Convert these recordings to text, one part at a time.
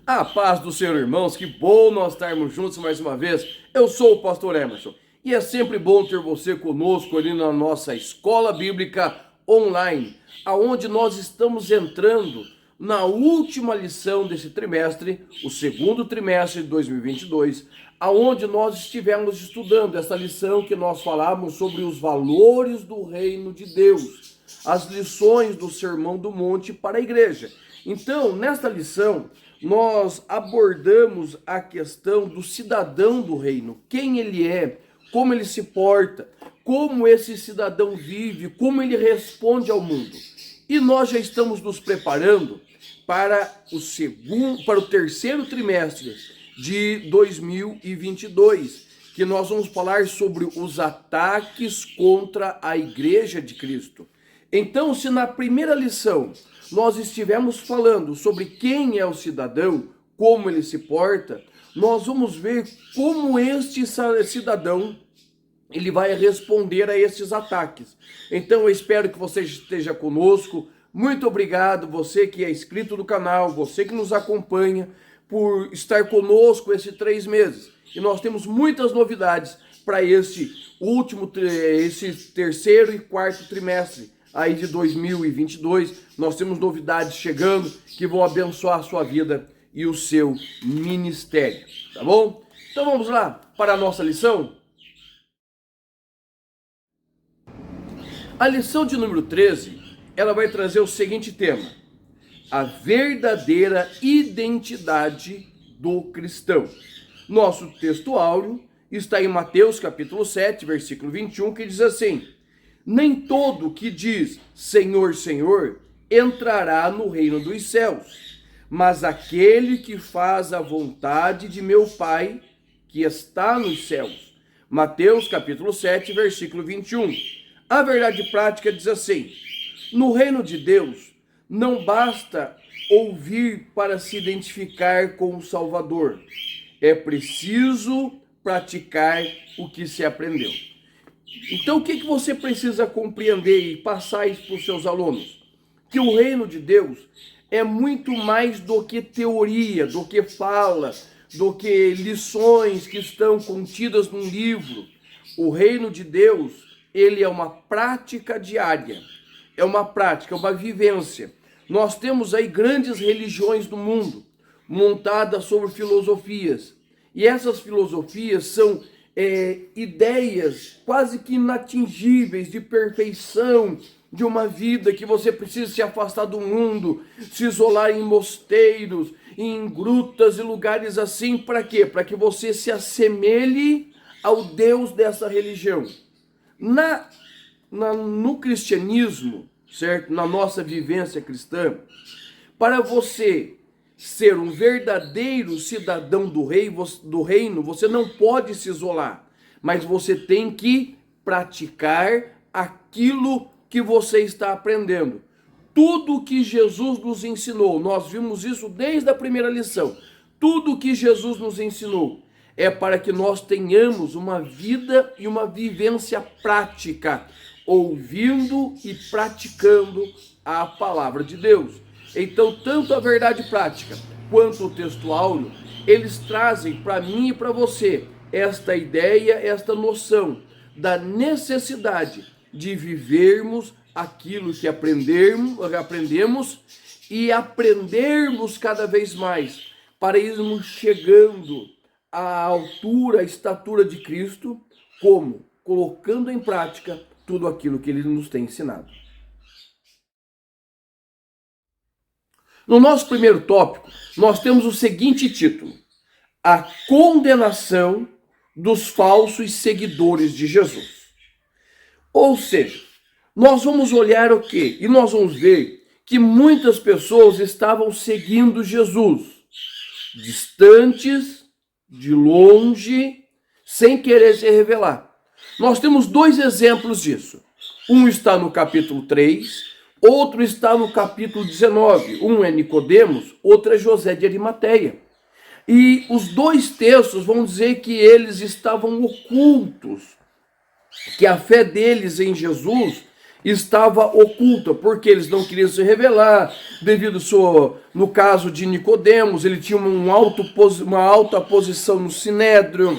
A paz do Senhor, irmãos, que bom nós estarmos juntos mais uma vez. Eu sou o pastor Emerson e é sempre bom ter você conosco ali na nossa escola bíblica online, aonde nós estamos entrando na última lição desse trimestre, o segundo trimestre de 2022, aonde nós estivemos estudando essa lição que nós falamos sobre os valores do reino de Deus, as lições do Sermão do Monte para a igreja. Então, nesta lição, nós abordamos a questão do cidadão do reino, quem ele é, como ele se porta, como esse cidadão vive, como ele responde ao mundo. E nós já estamos nos preparando para o terceiro trimestre de 2022, que nós vamos falar sobre os ataques contra a Igreja de Cristo. Então, se na primeira lição nós estivemos falando sobre quem é o cidadão, como ele se porta, nós vamos ver como este cidadão ele vai responder a estes ataques. Então eu espero que você esteja conosco. Muito obrigado, você que é inscrito no canal, você que nos acompanha, por estar conosco esses 3 meses. E nós temos muitas novidades para esse terceiro e quarto trimestre aí de 2022, nós temos novidades chegando que vão abençoar a sua vida e o seu ministério, tá bom? Então vamos lá para a nossa lição. A lição de número 13, ela vai trazer o seguinte tema: a verdadeira identidade do cristão. Nosso texto áureo está em Mateus capítulo 7, versículo 21, que diz assim: nem todo que diz Senhor, Senhor, entrará no reino dos céus, mas aquele que faz a vontade de meu Pai que está nos céus. Mateus capítulo 7, versículo 21. A verdade prática diz assim: no reino de Deus, não basta ouvir para se identificar com o Salvador. É preciso praticar o que se aprendeu. Então, o que você precisa compreender e passar isso para os seus alunos? Que o reino de Deus é muito mais do que teoria, do que fala, do que lições que estão contidas num livro. O reino de Deus, ele é uma prática diária, é uma prática, é uma vivência. Nós temos aí grandes religiões do mundo, montadas sobre filosofias. E essas filosofias são ideias quase que inatingíveis de perfeição, de uma vida que você precisa se afastar do mundo, se isolar em mosteiros, em grutas e lugares assim, para quê? Para que você se assemelhe ao Deus dessa religião. No cristianismo, certo? Na nossa vivência cristã, para você ser um verdadeiro cidadão do reino, você não pode se isolar, mas você tem que praticar aquilo que você está aprendendo. Tudo que Jesus nos ensinou, nós vimos isso desde a primeira lição, tudo que Jesus nos ensinou é para que nós tenhamos uma vida e uma vivência prática, ouvindo e praticando a palavra de Deus. Então, tanto a verdade prática quanto o texto áureo, eles trazem para mim e para você esta ideia, esta noção da necessidade de vivermos aquilo que aprendemos e aprendermos cada vez mais para irmos chegando à altura, à estatura de Cristo, como? Colocando em prática tudo aquilo que ele nos tem ensinado. No nosso primeiro tópico, nós temos o seguinte título: a condenação dos falsos seguidores de Jesus. Ou seja, nós vamos olhar o quê? E nós vamos ver que muitas pessoas estavam seguindo Jesus, distantes, de longe, sem querer se revelar. Nós temos 2 exemplos disso. Um está no capítulo 3, outro está no capítulo 19. Um é Nicodemos, outro é José de Arimateia. E os 2 textos vão dizer que eles estavam ocultos, que a fé deles em Jesus estava oculta, porque eles não queriam se revelar, devido no caso de Nicodemos, ele tinha uma alta posição no Sinédrio.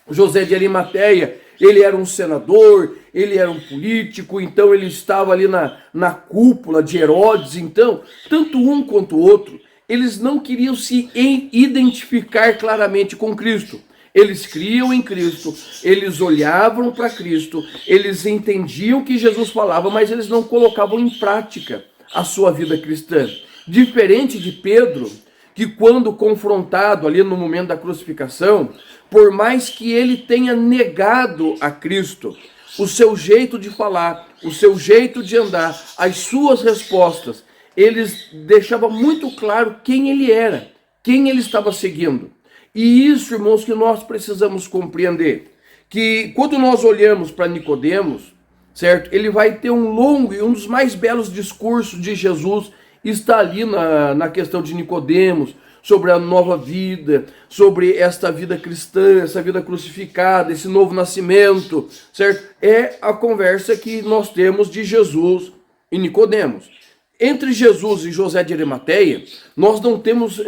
José de Arimateia, ele era um senador, ele era um político, então ele estava ali na cúpula de Herodes. Então, tanto um quanto o outro, eles não queriam se identificar claramente com Cristo. Eles criam em Cristo, eles olhavam para Cristo, eles entendiam o que Jesus falava, mas eles não colocavam em prática a sua vida cristã. Diferente de Pedro, que quando confrontado ali no momento da crucificação, por mais que ele tenha negado a Cristo, o seu jeito de falar, o seu jeito de andar, as suas respostas, eles deixavam muito claro quem ele era, quem ele estava seguindo. E isso, irmãos, que nós precisamos compreender, que quando nós olhamos para Nicodemos, certo? Ele vai ter um longo e um dos mais belos discursos de Jesus, está ali na questão de Nicodemos, sobre a nova vida, sobre esta vida cristã, essa vida crucificada, esse novo nascimento, certo? É a conversa que nós temos de Jesus e Nicodemos. Entre Jesus e José de Arimateia, nós não temos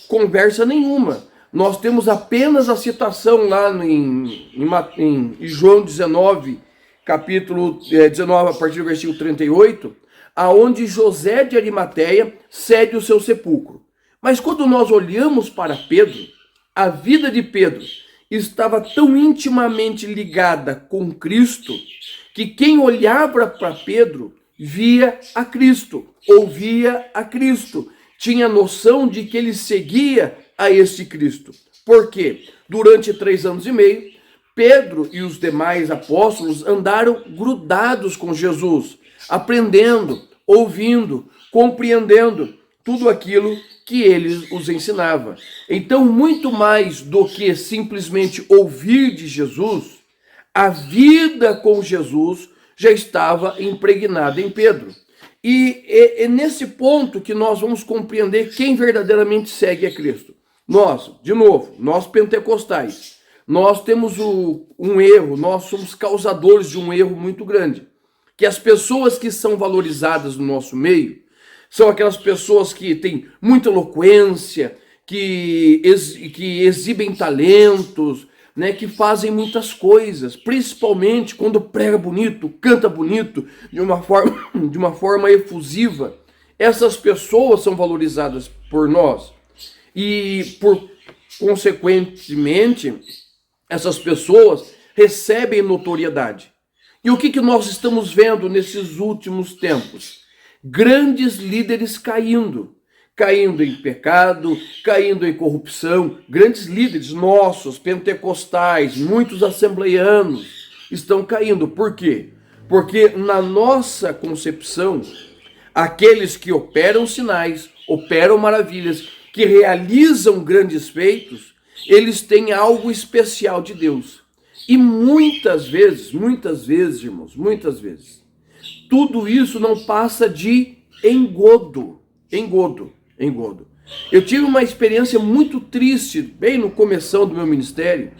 conversa nenhuma. Nós temos apenas a citação lá em João 19, capítulo 19, a partir do versículo 38, aonde José de Arimateia cede o seu sepulcro. Mas quando nós olhamos para Pedro, a vida de Pedro estava tão intimamente ligada com Cristo, que quem olhava para Pedro via a Cristo, ouvia a Cristo, tinha noção de que ele seguia a este Cristo. Por quê? Durante 3 anos e meio, Pedro e os demais apóstolos andaram grudados com Jesus, aprendendo, ouvindo, compreendendo tudo aquilo que ele os ensinava. Então, muito mais do que simplesmente ouvir de Jesus, a vida com Jesus já estava impregnada em Pedro. E é nesse ponto que nós vamos compreender quem verdadeiramente segue a Cristo. Nós, de novo, nós pentecostais, nós temos um erro, nós somos causadores de um erro muito grande. Que as pessoas que são valorizadas no nosso meio são aquelas pessoas que têm muita eloquência, que exibem talentos, né, que fazem muitas coisas, principalmente quando prega bonito, canta bonito, de uma forma efusiva. Essas pessoas são valorizadas por nós e, consequentemente, essas pessoas recebem notoriedade. E o que nós estamos vendo nesses últimos tempos? Grandes líderes caindo em pecado, caindo em corrupção. Grandes líderes nossos, pentecostais, muitos assembleianos estão caindo. Por quê? Porque na nossa concepção, aqueles que operam sinais, operam maravilhas, que realizam grandes feitos, eles têm algo especial de Deus. E muitas vezes, irmãos, muitas vezes, tudo isso não passa de engodo. Eu tive uma experiência muito triste, bem no começo do meu ministério,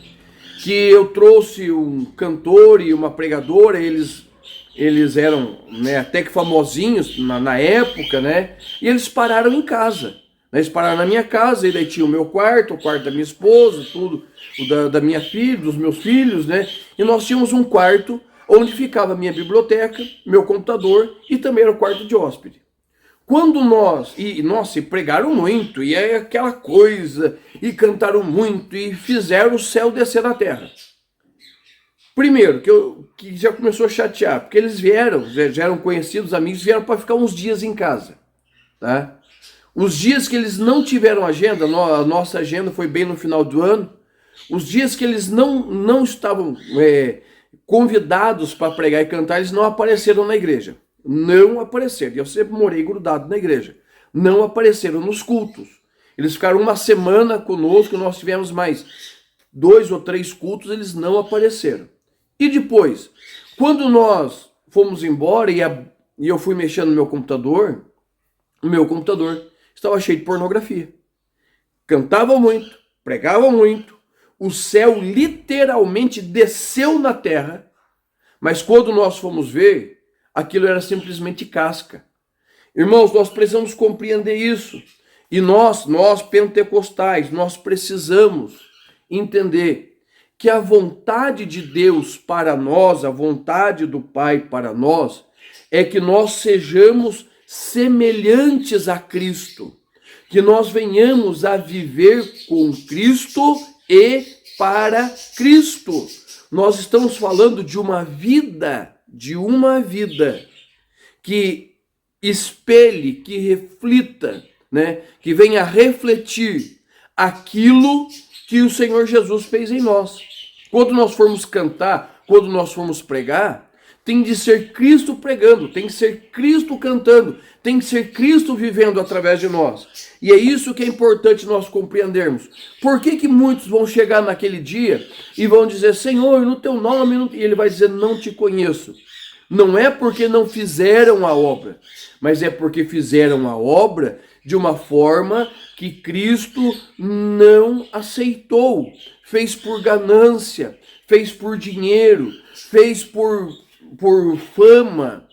que eu trouxe um cantor e uma pregadora, eles eram, né, até que famosinhos na época, né, e eles pararam em casa. Eles pararam na minha casa, e daí tinha o meu quarto, o quarto da minha esposa, tudo, o da minha filha, dos meus filhos, né, e nós tínhamos um quarto onde ficava a minha biblioteca, meu computador e também era o quarto de hóspede. Quando nossa, pregaram muito, e é aquela coisa, e cantaram muito, e fizeram o céu descer na terra. Primeiro, que já começou a chatear, porque eles vieram, já eram conhecidos, amigos, vieram para ficar uns dias em casa, tá? Os dias que eles não tiveram agenda, a nossa agenda foi bem no final do ano, os dias que eles não estavam convidados para pregar e cantar, eles não apareceram na igreja. Não apareceram. Eu sempre morei grudado na igreja. Não apareceram nos cultos. Eles ficaram uma semana conosco, nós tivemos mais 2 ou 3 cultos, eles não apareceram. E depois, quando nós fomos embora e eu fui mexendo no meu computador, o meu computador estava cheio de pornografia. Cantava muito, pregava muito, o céu literalmente desceu na terra, mas quando nós fomos ver, aquilo era simplesmente casca. Irmãos, nós precisamos compreender isso. E nós pentecostais, nós precisamos entender que a vontade de Deus para nós, a vontade do Pai para nós, é que nós sejamos semelhantes a Cristo, que nós venhamos a viver com Cristo e para Cristo. Nós estamos falando de uma vida que espelhe, que reflita, né? Que venha refletir aquilo que o Senhor Jesus fez em nós. Quando nós formos cantar, quando nós formos pregar, tem de ser Cristo pregando, tem que ser Cristo cantando, tem que ser Cristo vivendo através de nós. E é isso que é importante nós compreendermos. Por que muitos vão chegar naquele dia e vão dizer, Senhor, no teu nome, e ele vai dizer, não te conheço. Não é porque não fizeram a obra, mas é porque fizeram a obra de uma forma que Cristo não aceitou. Fez por ganância, fez por dinheiro, fez por fama.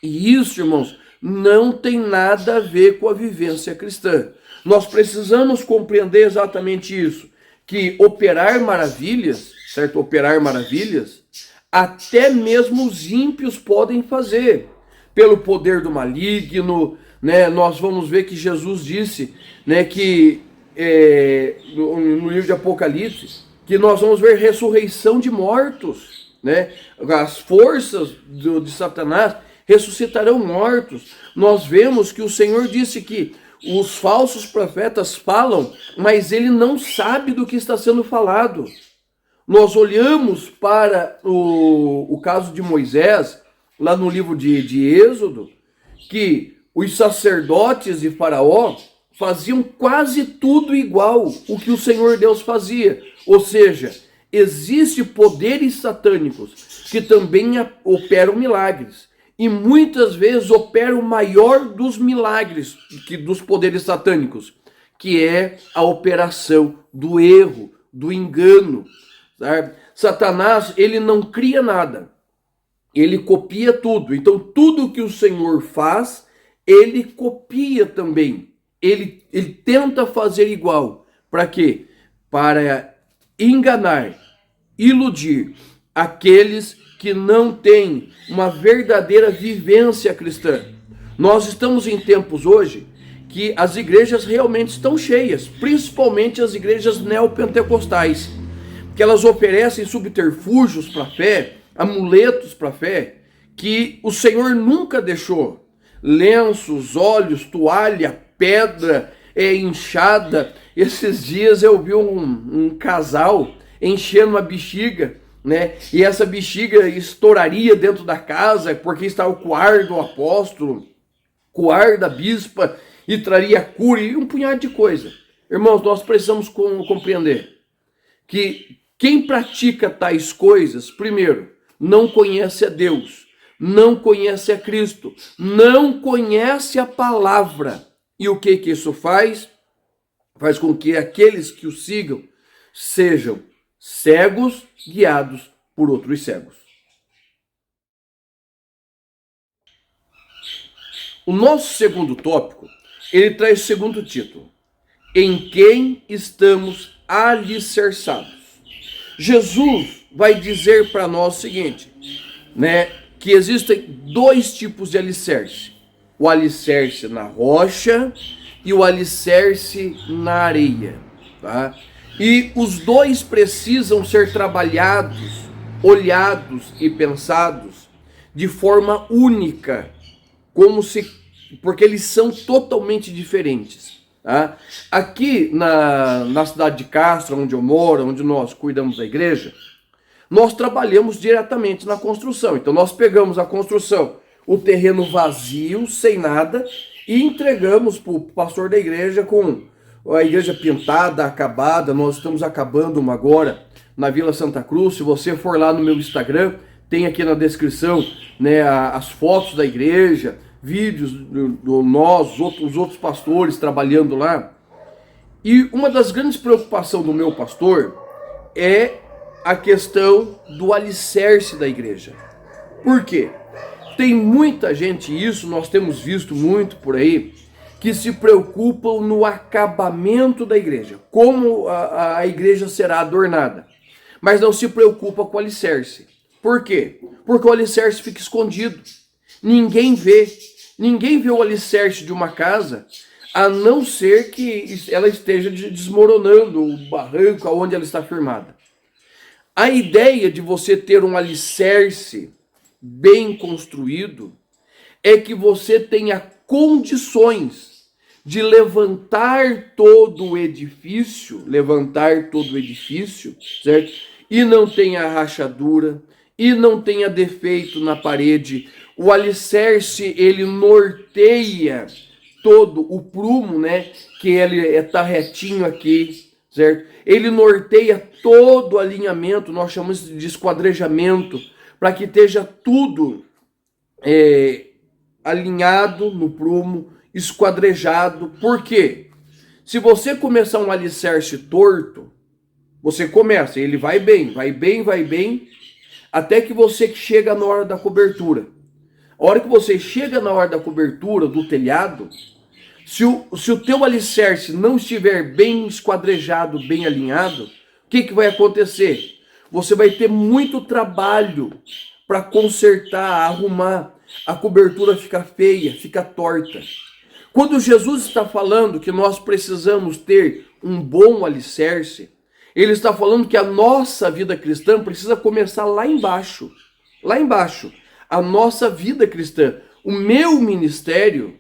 E isso, irmãos, não tem nada a ver com a vivência cristã. Nós precisamos compreender exatamente isso, que operar maravilhas, certo? Operar maravilhas, até mesmo os ímpios podem fazer, pelo poder do maligno, né? Nós vamos ver que Jesus disse, né, que no livro de Apocalipse, que nós vamos ver ressurreição de mortos, né? As forças de Satanás ressuscitarão mortos. Nós vemos que o Senhor disse que os falsos profetas falam, mas ele não sabe do que está sendo falado. Nós olhamos para o caso de Moisés, lá no livro de Êxodo, que os sacerdotes de Faraó faziam quase tudo igual o que o Senhor Deus fazia. Ou seja, existem poderes satânicos que também operam milagres. E muitas vezes operam o maior dos milagres dos poderes satânicos, que é a operação do erro, do engano. Sabe? Satanás, ele não cria nada, ele copia tudo. Então, tudo que o Senhor faz, ele copia também. Ele tenta fazer igual. Para quê? Para enganar, iludir aqueles que não têm uma verdadeira vivência cristã. Nós estamos em tempos hoje que as igrejas realmente estão cheias, principalmente as igrejas neopentecostais, que elas oferecem subterfúgios para a fé, amuletos para a fé, que o Senhor nunca deixou. Lenços, óleos, toalha, pedra, enxada. Esses dias eu vi um casal enchendo uma bexiga, né? E essa bexiga estouraria dentro da casa, porque estava o coar do apóstolo, coar da bispa, e traria cura e um punhado de coisa. Irmãos, nós precisamos compreender que quem pratica tais coisas, primeiro, não conhece a Deus, não conhece a Cristo, não conhece a palavra. E o que isso faz? Faz com que aqueles que o sigam sejam cegos guiados por outros cegos. O nosso segundo tópico, ele traz o segundo título: em quem estamos alicerçados. Jesus vai dizer para nós o seguinte, né, que existem dois tipos de alicerce: o alicerce na rocha e o alicerce na areia, tá? E os dois precisam ser trabalhados, olhados e pensados de forma única, porque eles são totalmente diferentes. Tá? Aqui na cidade de Castro, onde eu moro, onde nós cuidamos da igreja, nós trabalhamos diretamente na construção. Então nós pegamos a construção, o terreno vazio, sem nada, e entregamos para o pastor da igreja com a igreja pintada, acabada. Nós estamos acabando uma agora na Vila Santa Cruz. Se você for lá no meu Instagram, tem aqui na descrição, né, as fotos da igreja, vídeos os outros pastores trabalhando lá. E uma das grandes preocupações do meu pastor é a questão do alicerce da igreja. Por quê? Tem muita gente, isso nós temos visto muito por aí, que se preocupam no acabamento da igreja, como a igreja será adornada, mas não se preocupa com o alicerce. Por quê? Porque o alicerce fica escondido, ninguém vê o alicerce de uma casa, a não ser que ela esteja desmoronando o barranco onde ela está firmada. A ideia de você ter um alicerce bem construído é que você tenha condições de levantar todo o edifício, certo? E não tenha rachadura, e não tenha defeito na parede. O alicerce, ele norteia todo o prumo, né? Que ele está retinho aqui, certo? Ele norteia todo o alinhamento, nós chamamos de esquadrejamento, para que esteja tudo alinhado no prumo, esquadrejado. Por quê? Se você começar um alicerce torto, você começa, ele vai bem, até que você chega na hora da cobertura. A hora que você chega na hora da cobertura do telhado, se o teu alicerce não estiver bem esquadrejado, bem alinhado, o que vai acontecer? Você vai ter muito trabalho para consertar, arrumar. A cobertura fica feia, fica torta. Quando Jesus está falando que nós precisamos ter um bom alicerce, ele está falando que a nossa vida cristã precisa começar lá embaixo. Lá embaixo. A nossa vida cristã. O meu ministério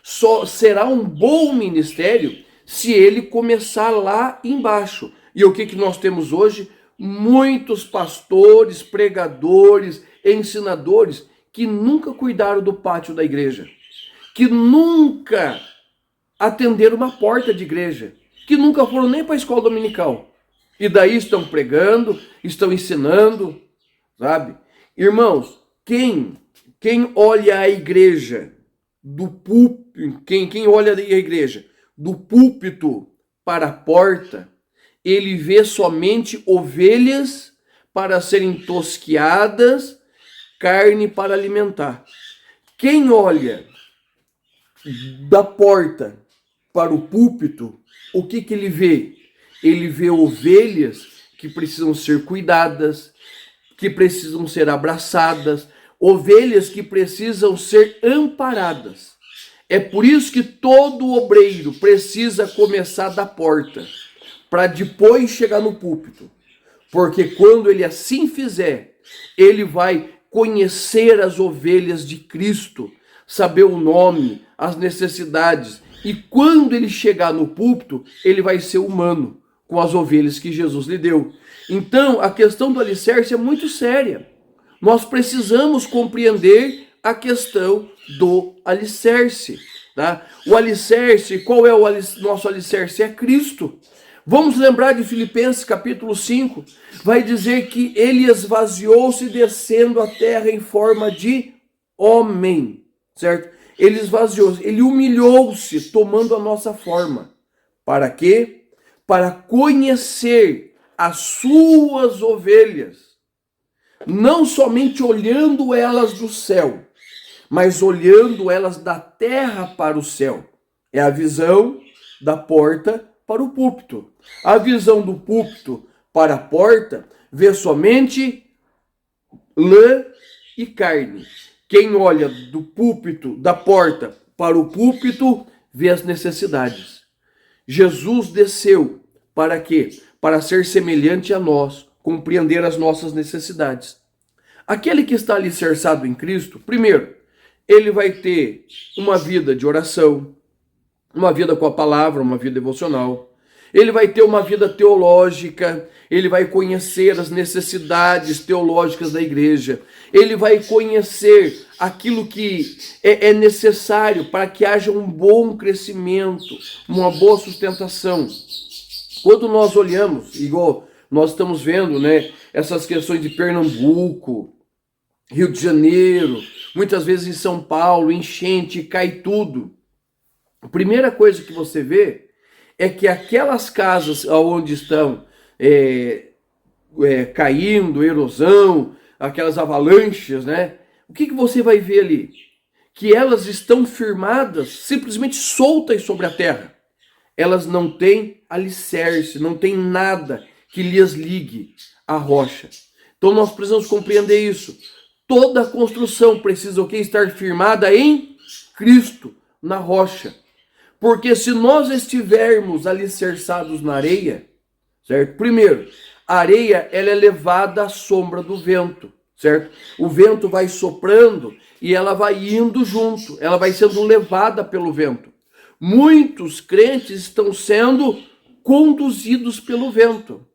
só será um bom ministério se ele começar lá embaixo. E o que nós temos hoje? Muitos pastores, pregadores, ensinadores que nunca cuidaram do pátio da igreja, que nunca atenderam uma porta de igreja, que nunca foram nem para a escola dominical. E daí estão pregando, estão ensinando, sabe? Irmãos, quem olha a igreja do púlpito, quem olha a igreja do púlpito para a porta, ele vê somente ovelhas para serem tosquiadas, carne para alimentar. Quem olha da porta para o púlpito, o que ele vê? Ele vê ovelhas que precisam ser cuidadas, que precisam ser abraçadas, ovelhas que precisam ser amparadas. É por isso que todo obreiro precisa começar da porta, para depois chegar no púlpito. Porque quando ele assim fizer, ele vai conhecer as ovelhas de Cristo, saber o nome, as necessidades. E quando ele chegar no púlpito, ele vai ser humano com as ovelhas que Jesus lhe deu. Então, a questão do alicerce é muito séria. Nós precisamos compreender a questão do alicerce. Tá? O alicerce, qual é o nosso alicerce? É Cristo. Vamos lembrar de Filipenses capítulo 5, vai dizer que ele esvaziou-se descendo a terra em forma de homem, certo? Ele esvaziou-se, ele humilhou-se tomando a nossa forma. Para quê? Para conhecer as suas ovelhas, não somente olhando elas do céu, mas olhando elas da terra para o céu. É a visão da porta para o púlpito. A visão do púlpito para a porta vê somente lã e carne. Quem olha do púlpito, da porta para o púlpito, vê as necessidades. Jesus desceu para quê? Para ser semelhante a nós, compreender as nossas necessidades. Aquele que está alicerçado em Cristo, primeiro, ele vai ter uma vida de oração, uma vida com a palavra, uma vida devocional. Ele vai ter uma vida teológica, ele vai conhecer as necessidades teológicas da igreja. Ele vai conhecer aquilo que é necessário para que haja um bom crescimento, uma boa sustentação. Quando nós olhamos, igual nós estamos vendo, né, essas questões de Pernambuco, Rio de Janeiro, muitas vezes em São Paulo, enchente, cai tudo. A primeira coisa que você vê é que aquelas casas onde estão caindo, erosão, aquelas avalanches, né? o que você vai ver ali? Que elas estão firmadas, simplesmente soltas sobre a terra. Elas não têm alicerce, não tem nada que lhes ligue à rocha. Então nós precisamos compreender isso. Toda construção precisa o quê? Estar firmada em Cristo, na rocha. Porque se nós estivermos alicerçados na areia, certo? Primeiro, a areia ela é levada à sombra do vento, certo? O vento vai soprando e ela vai indo junto, ela vai sendo levada pelo vento. Muitos crentes estão sendo conduzidos pelo vento,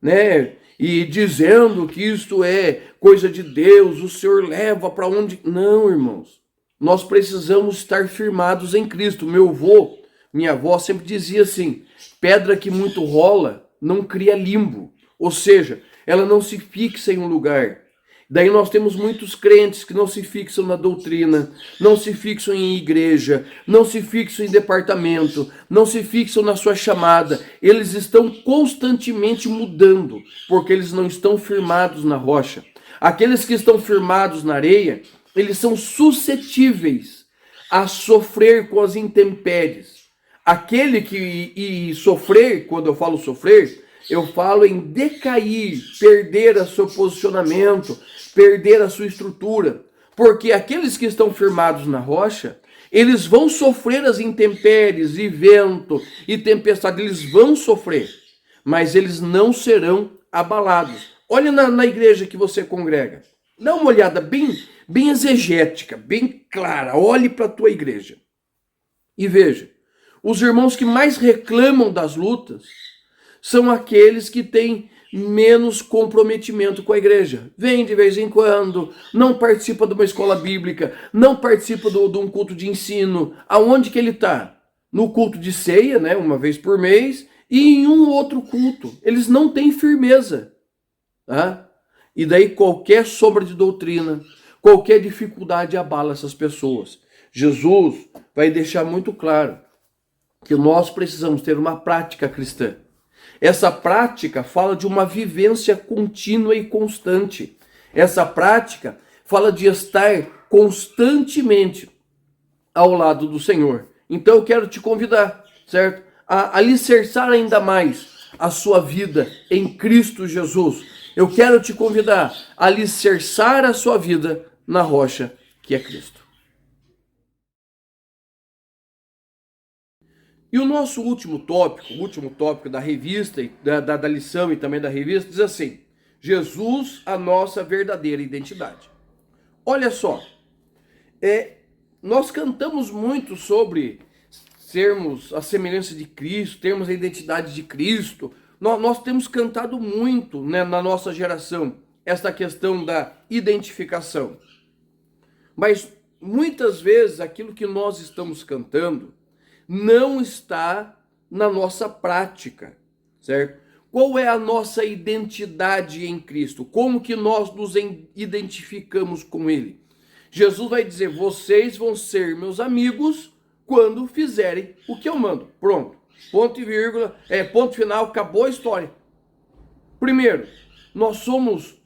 né? E dizendo que isto é coisa de Deus, o Senhor leva para onde... Não, irmãos. Nós precisamos estar firmados em Cristo. Meu avô, minha avó sempre dizia assim, pedra que muito rola não cria limbo. Ou seja, ela não se fixa em um lugar. Daí nós temos muitos crentes que não se fixam na doutrina, não se fixam em igreja, não se fixam em departamento, não se fixam na sua chamada. Eles estão constantemente mudando, porque eles não estão firmados na rocha. Aqueles que estão firmados na areia, eles são suscetíveis a sofrer com as intempéries. Aquele que sofrer, quando eu falo sofrer, eu falo em decair, perder o seu posicionamento, perder a sua estrutura. Porque aqueles que estão firmados na rocha, eles vão sofrer as intempéries e vento e tempestade, eles vão sofrer, mas eles não serão abalados. Olha na igreja que você congrega. Dá uma olhada bem exegética, bem clara. Olhe para a tua igreja e veja. Os irmãos que mais reclamam das lutas são aqueles que têm menos comprometimento com a igreja. Vem de vez em quando, não participa de uma escola bíblica, não participa de um culto de ensino. Aonde que ele está? No culto de ceia, né, uma vez por mês, e em um outro culto. Eles não têm firmeza. Tá? E daí qualquer sombra de doutrina, qualquer dificuldade abala essas pessoas. Jesus vai deixar muito claro que nós precisamos ter uma prática cristã. Essa prática fala de uma vivência contínua e constante. Essa prática fala de estar constantemente ao lado do Senhor. Então eu quero te convidar, certo? A alicerçar ainda mais a sua vida em Cristo Jesus. Eu quero te convidar a alicerçar a sua vida na rocha que é Cristo. E o nosso último tópico da revista, da lição e também da revista, diz assim: Jesus, a nossa verdadeira identidade. Olha só, nós cantamos muito sobre sermos a semelhança de Cristo, termos a identidade de Cristo. Nós temos cantado muito, né, na nossa geração esta questão da identificação. Mas muitas vezes aquilo que nós estamos cantando não está na nossa prática, certo? Qual é a nossa identidade em Cristo? Como que nós nos identificamos com Ele? Jesus vai dizer, vocês vão ser meus amigos quando fizerem o que eu mando. Pronto. Ponto e vírgula, ponto final, acabou a história. Primeiro, nós somos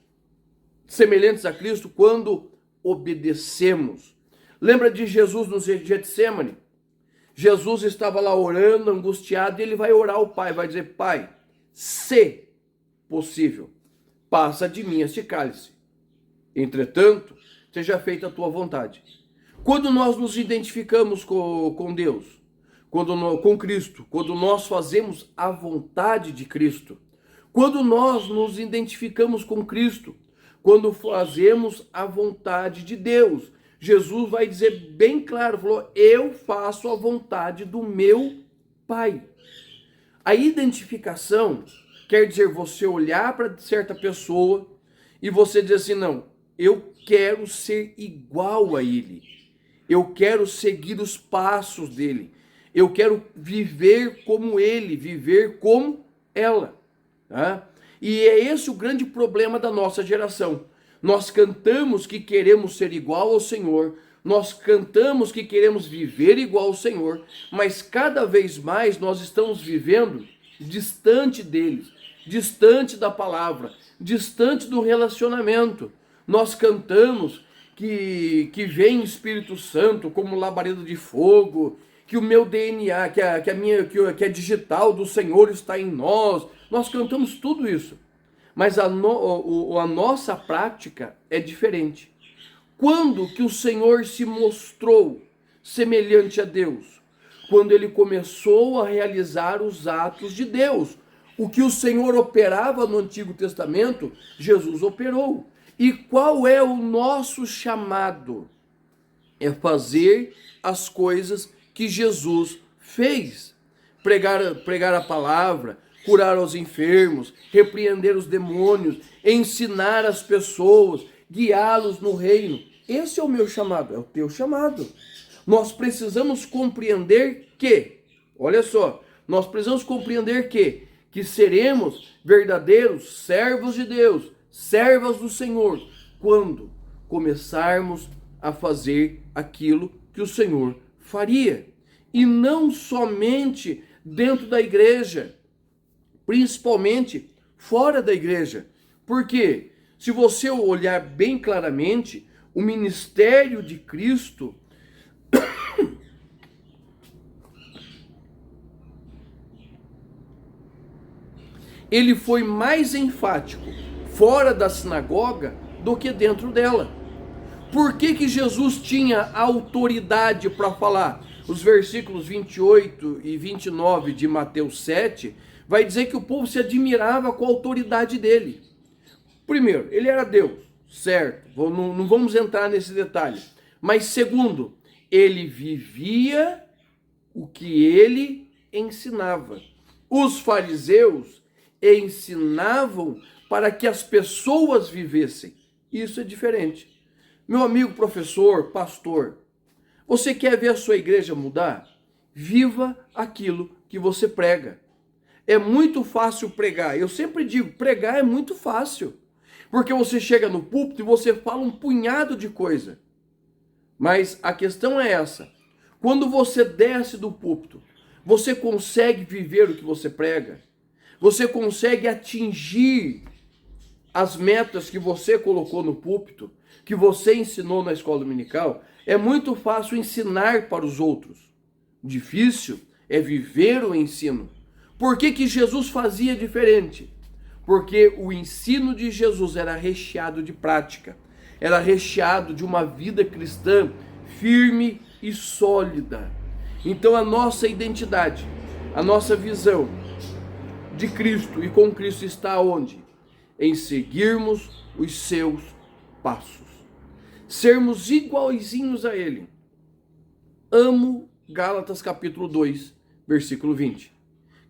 semelhantes a Cristo quando obedecemos. Lembra de Jesus no Getsemane? Jesus estava lá orando, angustiado, e ele vai orar ao Pai, vai dizer, Pai, se possível, passa de mim este cálice. Entretanto, seja feita a tua vontade. Quando nós nos identificamos com Deus, com Cristo, quando nós fazemos a vontade de Cristo, quando nós nos identificamos com Cristo, quando fazemos a vontade de Deus, Jesus vai dizer bem claro, falou, eu faço a vontade do meu Pai. A identificação quer dizer você olhar para certa pessoa e você dizer assim, não, eu quero ser igual a ele, eu quero seguir os passos dele, eu quero viver como ele, viver como ela. Tá? E é esse o grande problema da nossa geração. Nós cantamos que queremos ser igual ao Senhor, nós cantamos que queremos viver igual ao Senhor, mas cada vez mais nós estamos vivendo distante deles, distante da palavra, distante do relacionamento. Nós cantamos que vem Espírito Santo como labareda de fogo, que o meu DNA, que a digital do Senhor está em nós. Nós cantamos tudo isso. Mas a nossa prática é diferente. Quando que o Senhor se mostrou semelhante a Deus? Quando ele começou a realizar os atos de Deus. O que o Senhor operava no Antigo Testamento, Jesus operou. E qual é o nosso chamado? É fazer as coisas que Jesus fez. Pregar a palavra, curar os enfermos, repreender os demônios, ensinar as pessoas, guiá-los no reino. Esse é o meu chamado, é o teu chamado. Nós precisamos compreender que, olha só, nós precisamos compreender que seremos verdadeiros servos de Deus, servas do Senhor, quando começarmos a fazer aquilo que o Senhor faria. E não somente dentro da igreja, principalmente fora da igreja. Porque se você olhar bem claramente, o ministério de Cristo ele foi mais enfático fora da sinagoga do que dentro dela. Por que Jesus tinha autoridade para falar? Os versículos 28 e 29 de Mateus 7 vai dizer que o povo se admirava com a autoridade dele. Primeiro, ele era Deus, certo? Não vamos entrar nesse detalhe. Mas segundo, ele vivia o que ele ensinava. Os fariseus ensinavam para que as pessoas vivessem. Isso é diferente. Meu amigo professor, pastor, você quer ver a sua igreja mudar? Viva aquilo que você prega. É muito fácil pregar. Eu sempre digo, pregar é muito fácil. Porque você chega no púlpito e você fala um punhado de coisa. Mas a questão é essa. Quando você desce do púlpito, você consegue viver o que você prega? Você consegue atingir as metas que você colocou no púlpito, que você ensinou na escola dominical? É muito fácil ensinar para os outros. Difícil é viver o ensino. Por que Jesus fazia diferente? Porque o ensino de Jesus era recheado de prática, era recheado de uma vida cristã firme e sólida. Então a nossa identidade, a nossa visão de Cristo e com Cristo está onde? Em seguirmos os seus passos, sermos iguaizinhos a Ele. Amo Gálatas capítulo 2, versículo 20,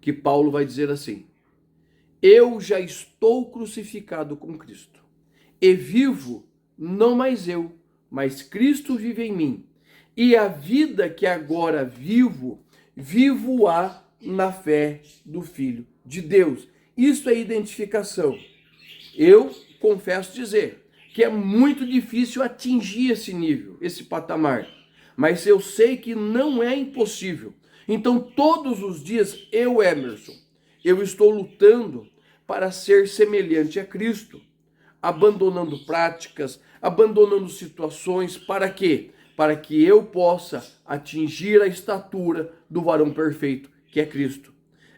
que Paulo vai dizer assim: eu já estou crucificado com Cristo, e vivo não mais eu, mas Cristo vive em mim. E a vida que agora vivo, vivo-a na fé do Filho de Deus. Isso é identificação. Eu confesso dizer que é muito difícil atingir esse nível, esse patamar. Mas eu sei que não é impossível. Então todos os dias eu, Emerson, eu estou lutando para ser semelhante a Cristo, abandonando práticas, abandonando situações, para quê? Para que eu possa atingir a estatura do varão perfeito, que é Cristo.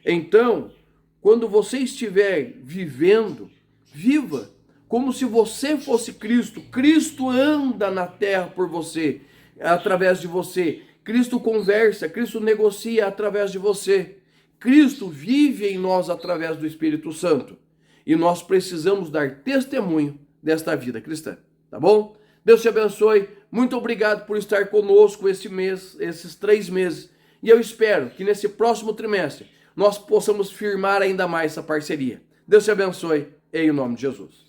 Então, quando você estiver vivendo, viva como se você fosse Cristo. Cristo anda na terra por você, através de você. Cristo conversa, Cristo negocia através de você. Cristo vive em nós através do Espírito Santo. E nós precisamos dar testemunho desta vida cristã, tá bom? Deus te abençoe. Muito obrigado por estar conosco esse mês, esses 3 meses. E eu espero que nesse próximo trimestre nós possamos firmar ainda mais essa parceria. Deus te abençoe, em nome de Jesus.